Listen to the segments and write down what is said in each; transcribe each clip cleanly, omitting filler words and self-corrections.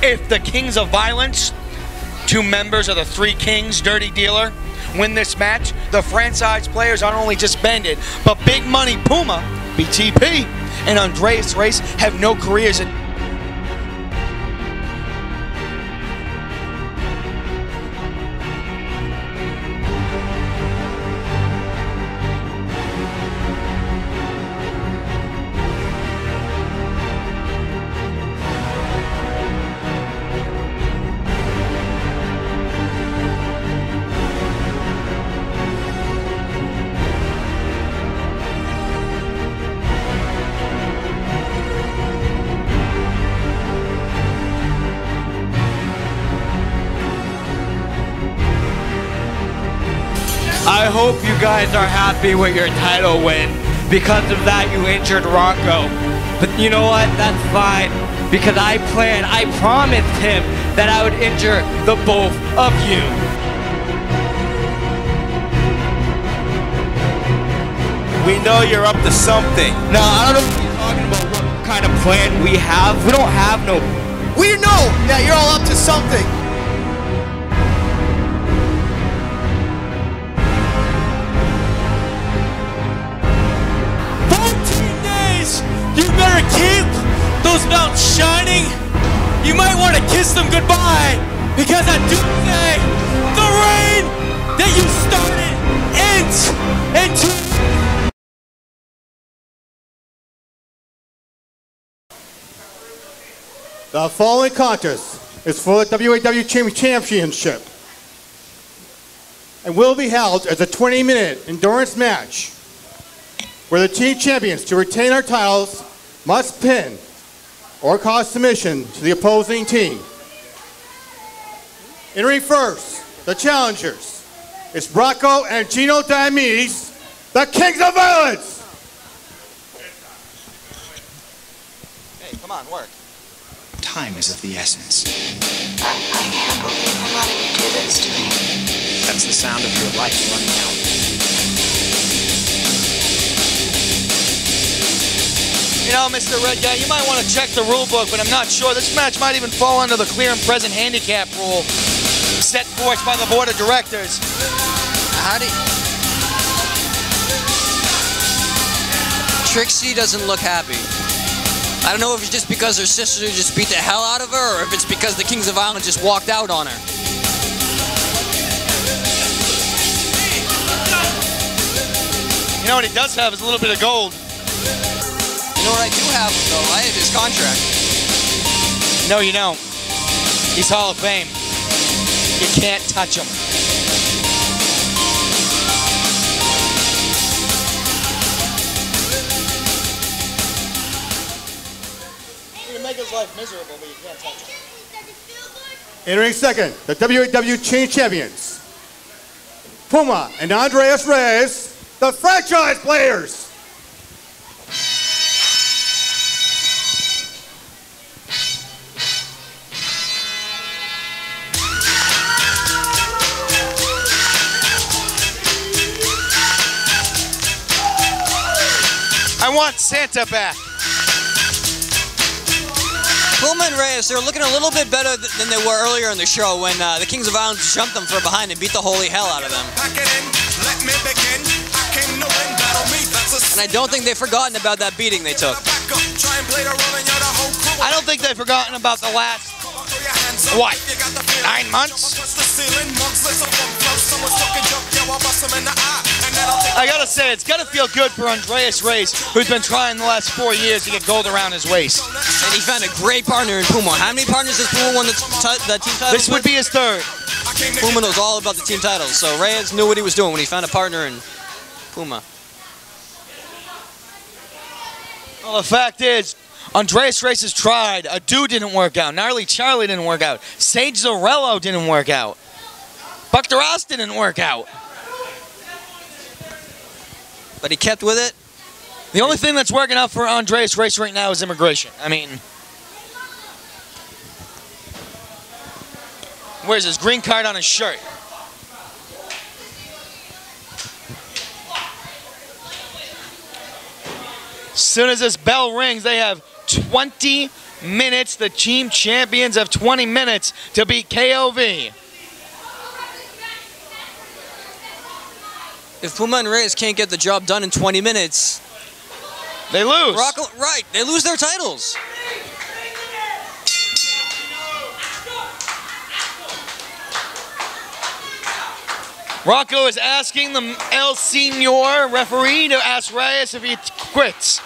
If the Kings of Violence, two members of the Three Kings Dirty Dealer, win this match, the franchise players aren't only disbanded, but Big Money Puma, BTP, and Andreas Reyes have no careers in. I hope you guys are happy with your title win. Because of that, you injured Rocco. But you know what? That's fine. Because I promised him that I would injure the both of you. We know you're up to something. Now, I don't know if you're talking about what kind of plan we have. We don't have no... We know that you're all up to something. You better keep those mountains shining. You might want to kiss them goodbye, because on Doomsday, the rain that you started ends into... The following contest is for the WAW Championship and will be held as a 20-minute endurance match, where the team champions to retain our titles must pin or cause submission to the opposing team. Entering first, the challengers, it's Rocco and Gino Diomedes, the Kings of Violence! Hey, come on, work. Time is of the essence. I can't believe I'm letting you do this to me. That's the sound of your life running out. You know, Mr. Red Guy, you might want to check the rule book, but I'm not sure. This match might even fall under the clear and present handicap rule set forth by the board of directors. How do you... Trixie doesn't look happy. I don't know if it's just because her sister just beat the hell out of her, or if it's because the Kings of Violence just walked out on her. You know what he does have is a little bit of gold. You know what I do have, though? I have his contract. No, you don't. He's Hall of Fame. You can't touch him. You can make his life miserable, but you can't touch him. Entering second, the WAW Champions, Puma and Andreas Reyes, the franchise players. I want Santa back. Puma and Reyes, they're looking a little bit better than they were earlier in the show when the Kings of Violence jumped them from behind and beat the holy hell out of them. And I don't think they've forgotten about that beating they took. I don't think they've forgotten about the last, what, 9 months? I gotta say, it's gotta feel good for Andreas Reyes, who's been trying the last 4 years to get gold around his waist. And he found a great partner in Puma. How many partners has Puma won the team title? This would be his third. Puma knows all about the team titles, so Reyes knew what he was doing when he found a partner in Puma. Well, the fact is, Andreas Reyes has tried. Adu didn't work out. Gnarly Charlie didn't work out. Sage Zarello didn't work out. Buck DeRoss didn't work out. But he kept with it. The only thing that's working out for Andreas Reyes right now is immigration. I mean, where's his green card on his shirt? As soon as this bell rings, they have 20 minutes. The team champions have 20 minutes to beat KOV. If Puma and Reyes can't get the job done in 20 minutes, they lose. They lose their titles. Rocco is asking the El Senor referee to ask Reyes if he quits.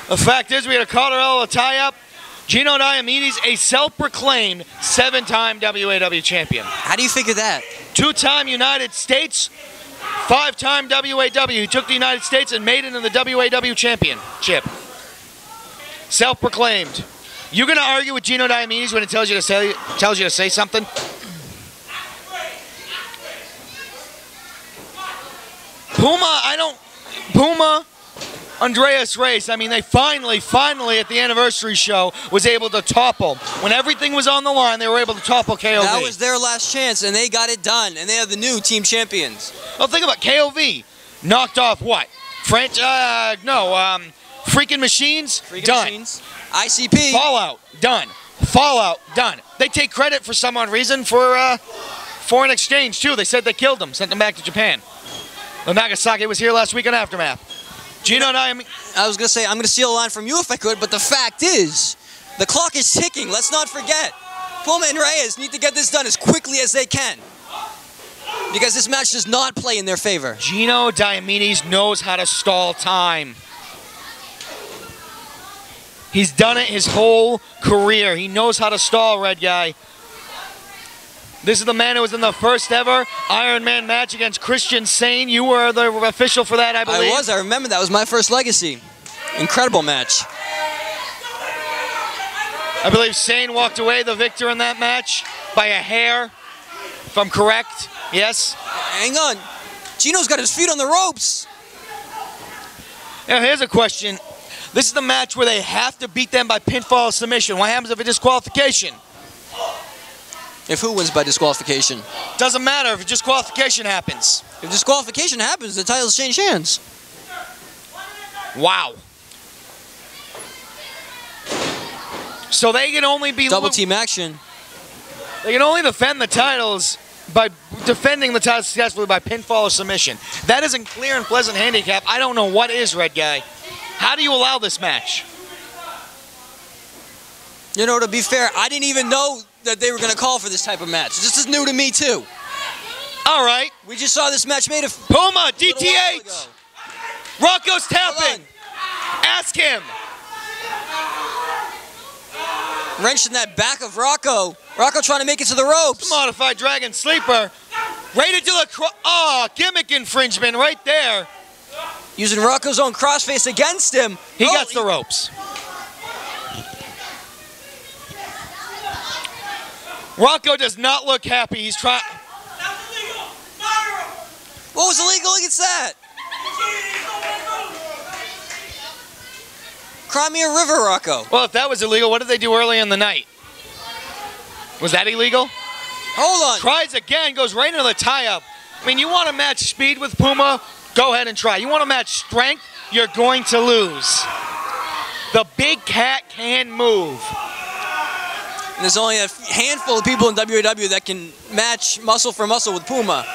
The fact is, we had a Colorado tie-up. Gino Diomedes, a self-proclaimed 7-time WAW champion. How do you figure that? 2-time United States, 5-time WAW. He took the United States and made it in the WAW championship. Self-proclaimed. You gonna argue with Gino Diomedes when it tells you to say something? Puma, Andreas Reyes, I mean, they finally at the anniversary show was able to topple. When everything was on the line, they were able to topple KOV. That was their last chance, and they got it done, and they are the new team champions. Well, think about KOV. Knocked off what? Freaking Machines? Done. Machines. ICP. Fallout. Done. Fallout. Done. They take credit for some odd reason for foreign exchange, too. They said they killed them, sent them back to Japan. The Nagasaki was here last week on Aftermath. Gino and I was going to say, I'm going to steal a line from you if I could, but the fact is, the clock is ticking. Let's not forget. Puma and Reyes need to get this done as quickly as they can, because this match does not play in their favor. Gino Diomedes knows how to stall time. He's done it his whole career. He knows how to stall, Red Guy. This is the man who was in the first ever Iron Man match against Christian Sane. You were the official for that, I believe. I was. I remember that was my first legacy. Incredible match. I believe Sane walked away the victor in that match by a hair, if I'm correct. Yes? Hang on. Gino's got his feet on the ropes. Now, here's a question. This is the match where they have to beat them by pinfall or submission. What happens if a disqualification? If who wins by disqualification? Doesn't matter if a disqualification happens. If disqualification happens, the titles change hands. Wow. So they can only be... Double team action. They can only defend the titles by defending the titles successfully by pinfall or submission. That isn't clear and pleasant handicap. I don't know what is, Red Guy. How do you allow this match? You know, to be fair, I didn't even know that they were going to call for this type of match. This is new to me, too. All right. We just saw this match made of Puma, DTH. Rocco's tapping. Ask him. Wrench in that back of Rocco. Rocco trying to make it to the ropes. Modified Dragon Sleeper. Right into the gimmick infringement right there. Using Rocco's own crossface against him. He gets the ropes. Rocco does not look happy. He's trying. What was illegal against that? Crimea River, Rocco. Well, if that was illegal, what did they do early in the night? Was that illegal? Hold on. Tries again, goes right into the tie-up. I mean, you want to match speed with Puma? Go ahead and try. You want to match strength? You're going to lose. The big cat can move. And there's only a handful of people in WAW that can match muscle for muscle with Puma.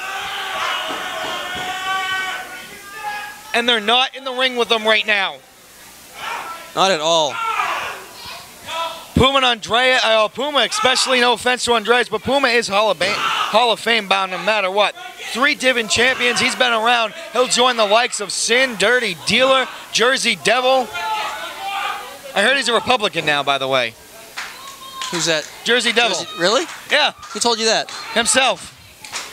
And they're not in the ring with them right now. Not at all. Puma and Puma, especially, no offense to Andreas, but Puma is Hall of Fame bound no matter what. 3 different champions. He's been around. He'll join the likes of Sin, Dirty Dealer, Jersey Devil. I heard he's a Republican now, by the way. Who's that? Jersey Devil. Really? Yeah. Who told you that? Himself.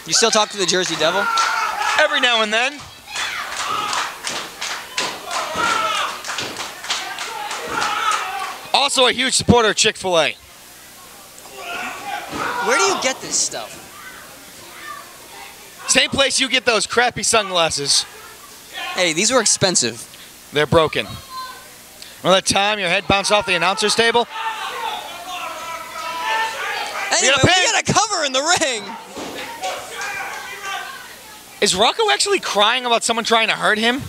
You still talk to the Jersey Devil? Every now and then. Also a huge supporter of Chick-fil-A. Where do you get this stuff? Same place you get those crappy sunglasses. Hey, these were expensive. They're broken. Remember that time your head bounced off the announcer's table? Anyway, we got a cover in the ring. Is Rocco actually crying about someone trying to hurt him?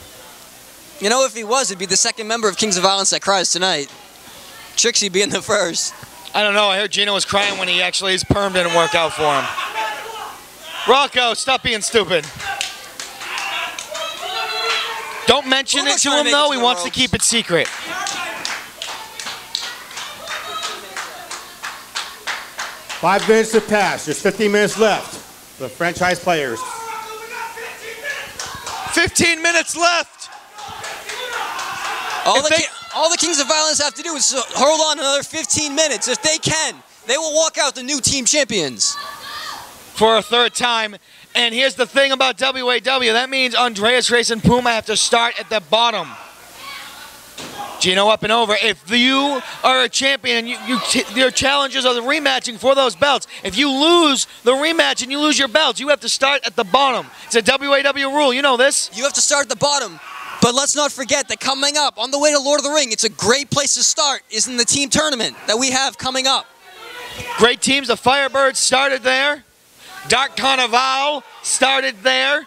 You know, if he was, it'd be the second member of Kings of Violence that cries tonight. Trixie being the first. I don't know. I heard Gino was crying when his perm didn't work out for him. Rocco, stop being stupid. Don't mention it to him, though. He wants to keep it secret. Five minutes have passed. There's 15 minutes left for the franchise players. 15 minutes left. All the Kings of Violence have to do is hold on another 15 minutes. If they can, they will walk out the new team champions. For a third time. And here's the thing about WAW. That means Andreas, Reyes, and Puma have to start at the bottom. Gino up and over. If you are a champion, your challenges are the rematching for those belts. If you lose the rematch and you lose your belts, you have to start at the bottom. It's a WAW rule. You know this. You have to start at the bottom. But let's not forget that coming up, on the way to Lord of the Ring, it's a great place to start, is in the team tournament that we have coming up. Great teams. The Firebirds started there. Dark Carnival started there.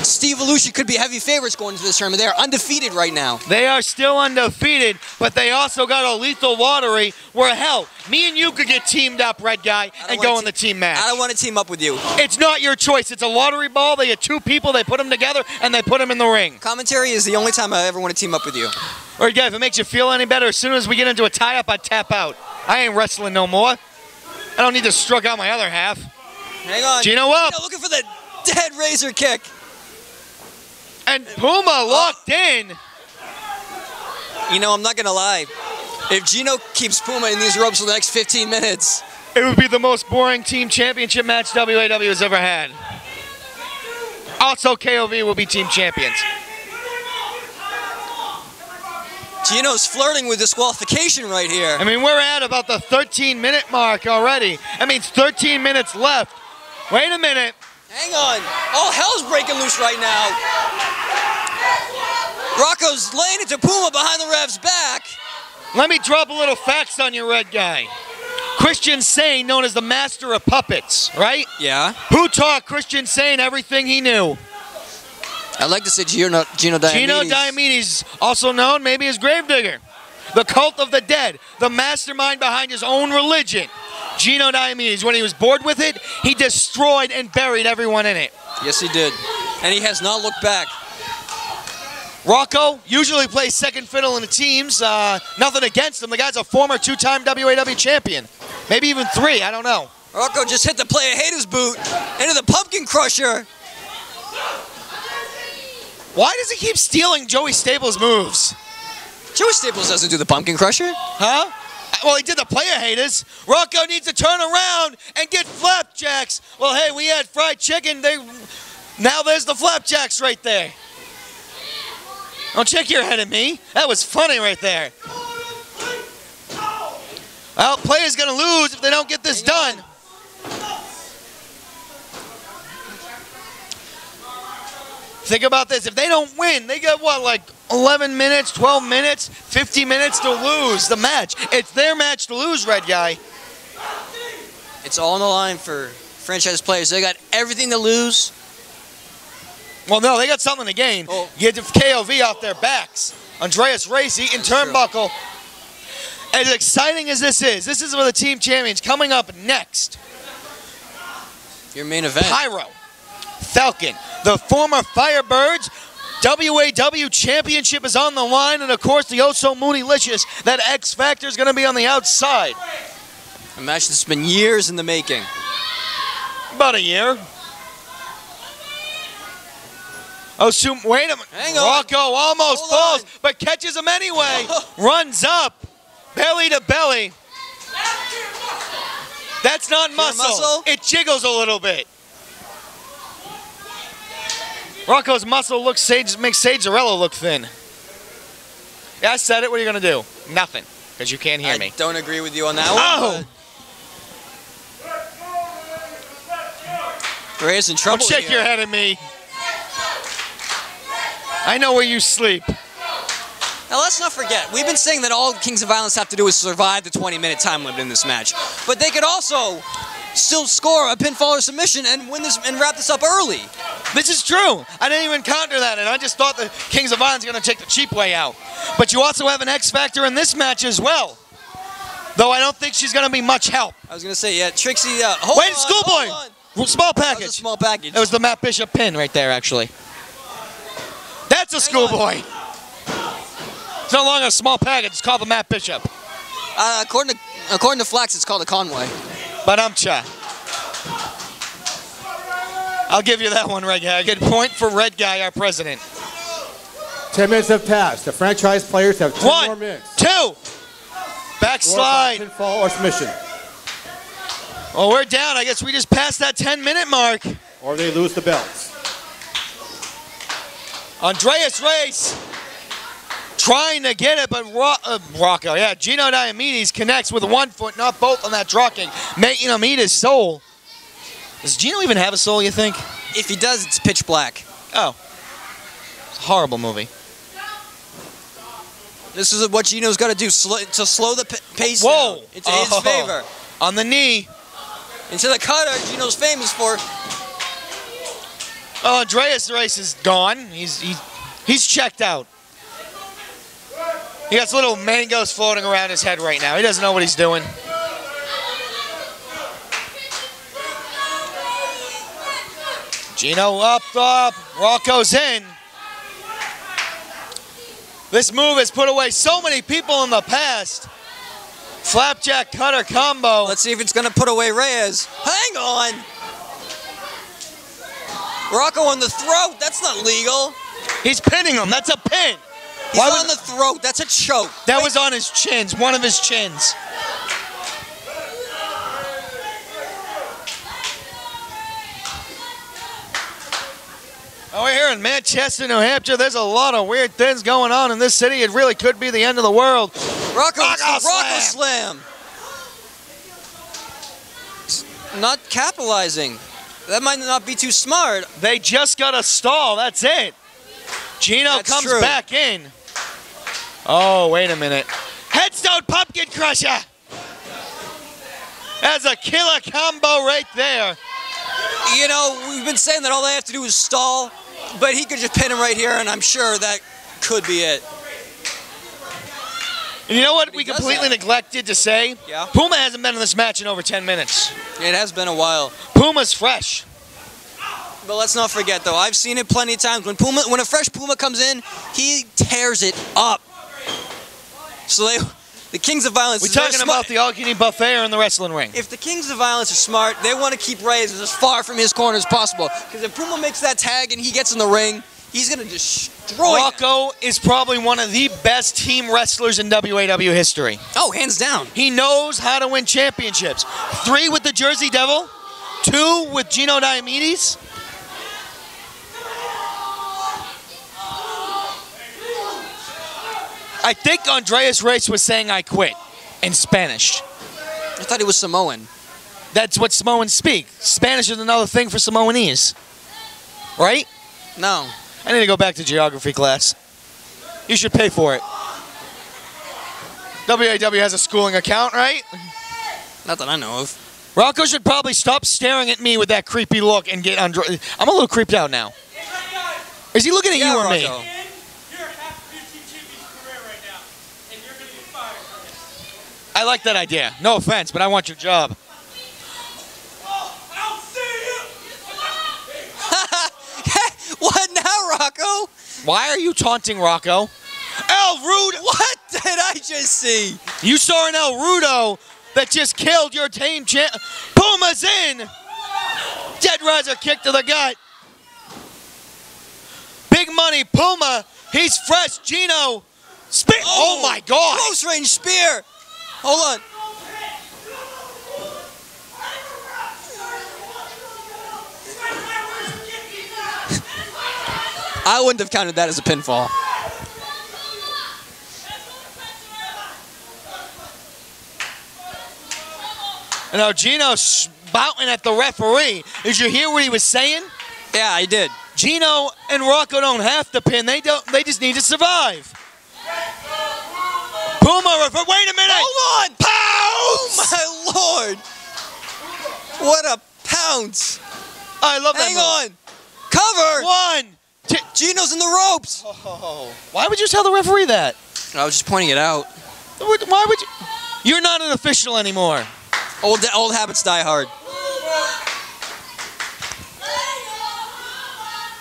Steve Alushi could be heavy favorites going into this tournament. They are undefeated right now. They are still undefeated, but they also got a lethal lottery where, hell, me and you could get teamed up, Red Guy, and go in the team match. I don't want to team up with you. It's not your choice. It's a lottery ball. They get two people, they put them together, and they put them in the ring. Commentary is the only time I ever want to team up with you. Red Guy, if it makes you feel any better, as soon as we get into a tie-up, I tap out. I ain't wrestling no more. I don't need to stroke out my other half. Hang on. Gino up. Looking for the dead razor kick. And Puma locked in. You know, I'm not going to lie. If Gino keeps Puma in these ropes for the next 15 minutes, it would be the most boring team championship match WAW has ever had. Also, KOV will be team champions. Gino's flirting with disqualification right here. I mean, we're at about the 13-minute mark already. That means 13 minutes left. Wait a minute. Hang on. All hell's breaking loose right now. Rocco's laying into Puma behind the ref's back. Let me drop a little facts on you, Red Guy. Christian Sane, known as the master of puppets, right? Yeah. Who taught Christian Sane everything he knew? I'd like to say Gino Diomedes. Gino Diomedes, also known maybe as Gravedigger. The cult of the dead, the mastermind behind his own religion. Gino Diomedes, when he was bored with it, he destroyed and buried everyone in it. Yes, he did. And he has not looked back. Rocco usually plays second fiddle in the teams. Nothing against him. The guy's a former two-time WAW champion. Maybe even 3, I don't know. Rocco just hit the Player Haters boot into the Pumpkin Crusher. Why does he keep stealing Joey Staples' moves? Joey Staples doesn't do the Pumpkin Crusher. Huh? Well, he did the Player Haters. Rocco needs to turn around and get flapjacks. Well, hey, we had fried chicken. Now there's the flapjacks right there. Don't shake your head at me. That was funny right there. Well, player's going to lose if they don't get this done. Think about this. If they don't win, they get, what, like 11 minutes, 12 minutes, 50 minutes to lose the match. It's their match to lose, Red Guy. It's all on the line for franchise players. They got everything to lose. Well, no, they got something to gain. Oh. Get the KOV off their backs. Andreas Reyes eating turnbuckle. As exciting as this is for the team champions. Coming up next. Your main event. Pyro. Falcon. The former Firebirds. WAW Championship is on the line. And, of course, the oh-so moonylicious. That X Factor is going to be on the outside. A match that's been years in the making. About a year. Oh, shoot, wait a minute. Hang on. Rocco almost falls, but catches him anyway. Runs up, belly to belly. That's not muscle. It jiggles a little bit. Rocco's muscle makes Sage Zarello look thin. Yeah, I said it. What are you going to do? Nothing, because you can't hear me. I don't agree with you on that one. Reyes in trouble. Don't shake your head at me. I know where you sleep. Now let's not forget, we've been saying that all Kings of Violence have to do is survive the 20-minute time limit in this match. But they could also still score a pinfall or submission and win this and wrap this up early. This is true. I didn't even counter that, and I just thought the Kings of Violence were going to take the cheap way out. But you also have an X Factor in this match as well. Though I don't think she's going to be much help. I was going to say, yeah, Trixie, wait, Schoolboy! Small package. That was a small package. That was the Matt Bishop pin right there, actually. That's a Schoolboy. It's no longer a small package. It's called the Matt Bishop. According to Flax, it's called a Conway. But I'll give you that one, Red Guy. I get a point for Red Guy, our president. 10 minutes have passed. The franchise players have 2 more minutes. 2. Backslide. Pinfall or submission. Well, we're down. I guess we just passed that 10-minute mark. Or they lose the belts. Andreas Reyes trying to get it, but Rocco, yeah, Gino Diomedes connects with 1 foot, not both on that dropkick, making him eat his soul. Does Gino even have a soul, you think? If he does, it's pitch black. Oh. It's a horrible movie. This is what Gino's got to do, to slow the pace down into his favor. On the knee. Into the cutter Gino's famous for. Well, Andreas Reyes is gone. He's checked out. He got little mangoes floating around his head right now. He doesn't know what he's doing. Gino up. Rocco's in. This move has put away so many people in the past. Flapjack cutter combo. Let's see if it's going to put away Reyes. Hang on. Rocco on the throat. That's not legal. He's pinning him. That's a pin. He's on the throat. That's a choke. That was on his chins. One of his chins. Oh, we're here in Manchester, New Hampshire. There's a lot of weird things going on in this city. It really could be the end of the world. Rocco slam. Not capitalizing. That might not be too smart. They just got a stall. That's it. Gino comes back in. Oh, wait a minute. Headstone Pumpkin Crusher. That's a killer combo right there. You know, we've been saying that all they have to do is stall, but he could just pin him right here, and I'm sure that could be it. And you know what we completely neglected to say? Yeah. Puma hasn't been in this match in over 10 minutes. It has been a while. Puma's fresh. But let's not forget, though, I've seen it plenty of times. When a fresh Puma comes in, he tears it up. So the Kings of Violence... We're talking about the all-you-can-eat buffet or in the wrestling ring. If the Kings of Violence are smart, they want to keep Reyes as far from his corner as possible. Because if Puma makes that tag and he gets in the ring, he's going to destroy Rocco is probably one of the best team wrestlers in WAW history. Oh, hands down. He knows how to win championships. 3 with the Jersey Devil, 2 with Gino Diomedes. I think Andreas Reyes was saying I quit in Spanish. I thought he was Samoan. That's what Samoans speak. Spanish is another thing for Samoanese. Right? No. I need to go back to geography class. You should pay for it. WAW has a schooling account, right? Not that I know of. Rocco should probably stop staring at me with that creepy look and get under. I'm a little creeped out now. Is he looking at you or Rocco. me? I like that idea. No offense, but I want your job. What now, Rocco? Why are you taunting Rocco? El Rudo! What did I just see? You saw an El Rudo that just killed your team champ. Puma's in! Dead riser kick to the gut. Big money, Puma. He's fresh. Gino. Oh my God. Close range spear. Hold on. I wouldn't have counted that as a pinfall. And now Gino's spouting at the referee. Did you hear what he was saying? Yeah, I did. Gino and Rocco don't have to pin. They just need to survive. Puma, wait a minute! Hold on! Pounce! Oh my Lord! What a pounce! I love that Hang on! Cover! 1, 2. Gino's in the ropes. Oh, why would you tell the referee that? I was just pointing it out. Why would you? You're not an official anymore. Old habits die hard.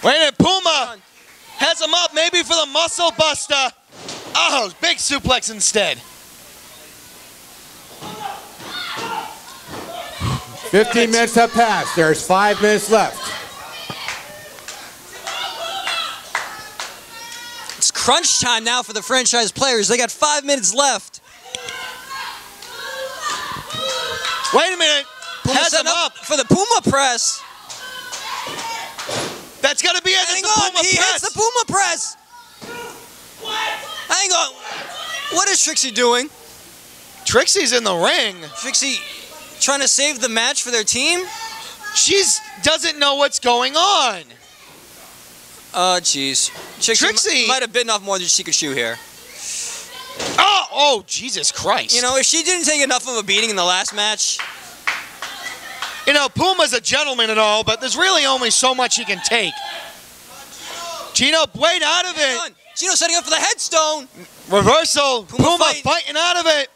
Wait a minute, Puma has him up maybe for the muscle buster. Oh, big suplex instead. 15 minutes have passed. There's 5 minutes left. It's crunch time now for the franchise players. They got 5 minutes left. Wait a minute. Puma Has him setting up. for the Puma press. That's got to be it. Hang That's the on, Puma he press. hits the Puma press. Hang on. What is Trixie doing? Trixie's in the ring. Trixie trying to save the match for their team? She's doesn't know what's going on. Oh, jeez. Trixie might have bitten off more than she could chew here. Oh, Jesus Christ. You know, if she didn't take enough of a beating in the last match. You know, Puma's a gentleman and all, but there's really only so much he can take. Gino, wait out of it. Gino setting up for the headstone. Reversal. Puma fighting out of it.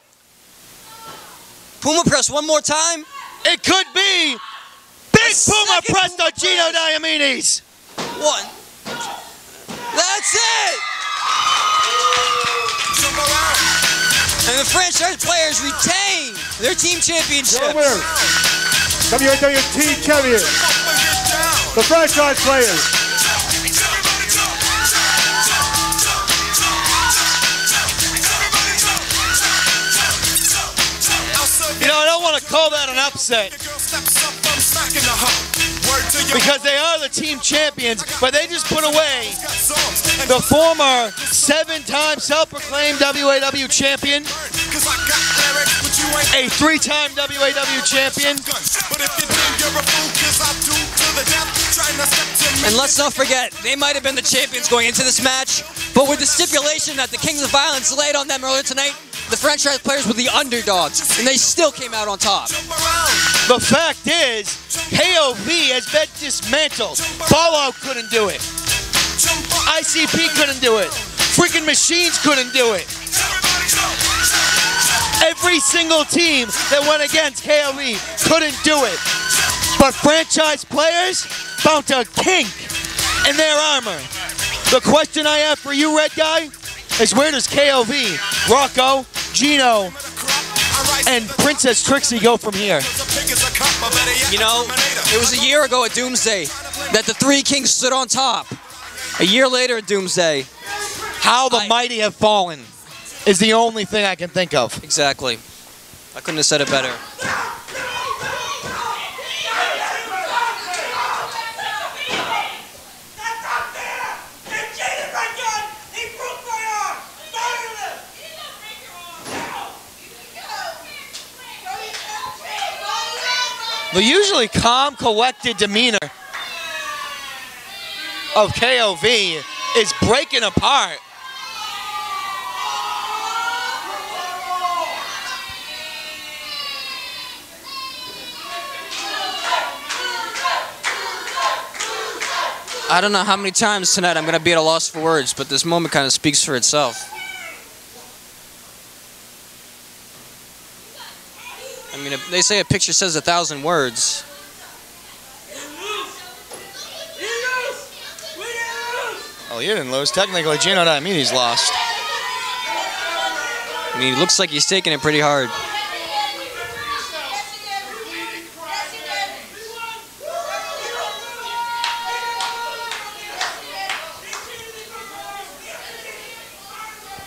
Puma press one more time. It could be. Big Puma press to Gino Diomedes. 1. That's it. And the franchise players retain their team championships. Your winners, WAWT champions, the franchise players. You know, I don't want to call that an upset because they are the team champions, but they just put away the former 7-time self-proclaimed WAW champion, a 3-time WAW champion. And let's not forget, they might have been the champions going into this match, but with the stipulation that the Kings of Violence laid on them earlier tonight, the franchise players were the underdogs, and they still came out on top. The fact is, KOV has been dismantled. Fallout couldn't do it. ICP couldn't do it. Freaking Machines couldn't do it. Every single team that went against KOV couldn't do it. But franchise players found a kink in their armor. The question I have for you, Red Guy, is where does KOV, Rocco, Gino, and Princess Trixie go from here? You know, it was a year ago at Doomsday that the 3 Kings stood on top. A year later at Doomsday. How the mighty have fallen is the only thing I can think of. Exactly. I couldn't have said it better. The usually calm, collected demeanor of KOV is breaking apart. I don't know how many times tonight I'm going to be at a loss for words, but this moment kind of speaks for itself. I mean, they say a picture says 1,000 words. Oh, you didn't lose. Technically, Gino Diomedes lost. I mean, it looks like he's taking it pretty hard.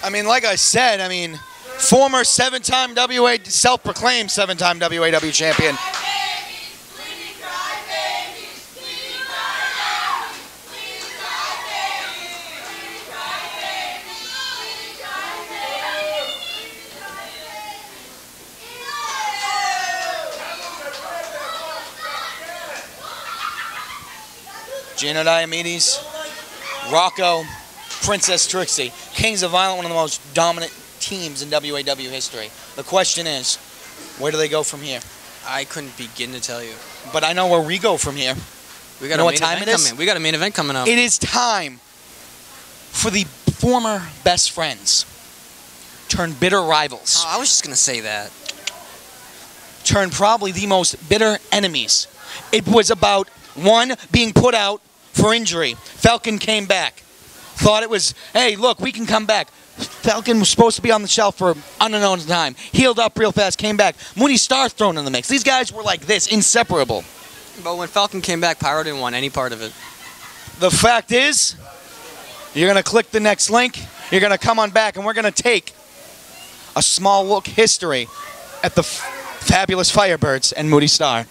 I mean, like I said, former 7-time self-proclaimed 7-time WAW champion. Gino Diomedes, Rocco, Princess Trixie, Kings of Violence, one of the most dominant teams in WAW history. The question is, where do they go from here? I couldn't begin to tell you. But I know where we go from here. We You got know a what main time event it is? coming. We got a main event coming up. It is time for the former best friends turn bitter rivals. Oh, I was just gonna say that. Turn probably the most bitter enemies. It was about one being put out for injury. Falcon came back. Thought it was, hey, look, we can come back. Falcon was supposed to be on the shelf for unknown time. Healed up real fast, came back. Moody Star thrown in the mix. These guys were like this, inseparable. But when Falcon came back, Pyro didn't want any part of it. The fact is, you're going to click the next link. You're going to come on back, and we're going to take a small look history at the fabulous Firebirds and Moody Star.